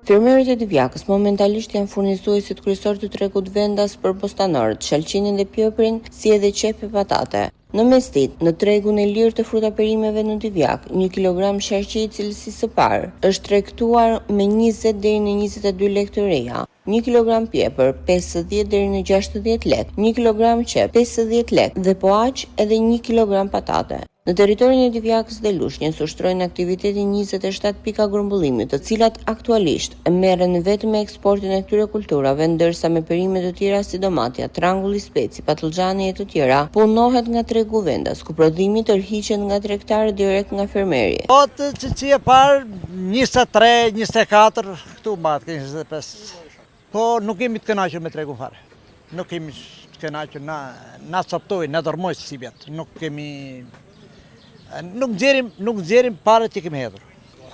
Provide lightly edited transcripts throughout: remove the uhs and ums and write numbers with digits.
Fermerët e Divjakës momentalisht janë furnizuesit kryesor të tregut vendas për bostanorët, shalqinin dhe pjeprin, si edhe qepë e patate. Në mesditë, në tregun e lirë të frutaperimeve në Divjak, 1 kilogram sharqi i cilësisë së parë është tregtuar me 20 deri në 22 lekë të reja, 1 kilogram pjepër 50 deri në 60 lekë, 1 kilogram qep 50 lekë dhe po aq edhe 1 kilogram patate. Në territorin e Divjakës dhe Lushnjës ushtrojnë aktivitetin 27 pika grumbullimit, të cilat aktualisht merren vetëm me eksportin e këtyre kulturave, ndërsa me perime të tjera si domatja, trangulli, speci, patlıxhani e të tjera punohet nga tregu vendas, ku prodhimi tërhiqet nga tregtarët direkt nga fermeri. Që e parë 23, 24, këtu mbahet 25. Po nuk kemi të kënaqur me tregun fare. Nuk kemi të kënaqur, na coptoi, na dormoi si vjet. Nuk nxjerrim parët që kemi hedhur.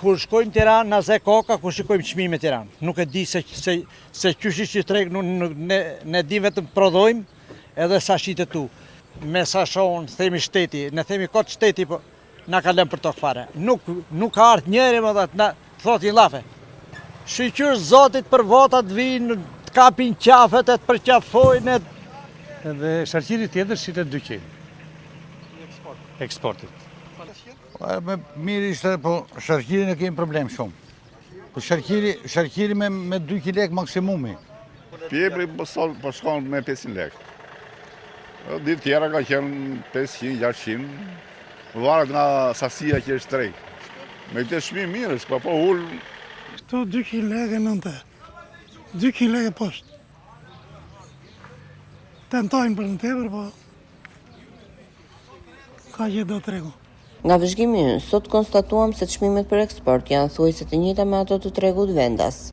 Kur shkojmë në Tiranë, na zë koka, kur shikojmë çmime në Tiranë. Nuk e di se qysh që treg, ne di vetëm prodhojmë edhe sa shitet tu. Me sa shohën, themi shteti, ne themi kot shteti, po na ka lënë për tokë fare. Nuk ka ardhur njëri më na thotë i llafe. Shqyr Zotit për votat vinë, të kapin qafet, të përqafojnë. Edhe sharqiri tjetër shitet 2 kg. Eksportit. Mirë ishte, po sharqirin e kemi problem shumë. Po sharqiri me 2 kg maksimumi. Pjepri po shkon me 500 lekë. Ditë tjera ka qenë 500, 600. Varet nga sasia që është treg. Me këtë shmi mirës, po ullë. Këto 2 kg lekë nënte. 2 kg lekë poshtë. Tentojnë për në tepër, po ka që do tregu. Nga vëzhgimi ynë, sot konstatuam se çmimet për eksport janë thuajse të njëjta me ato të tregut vendas.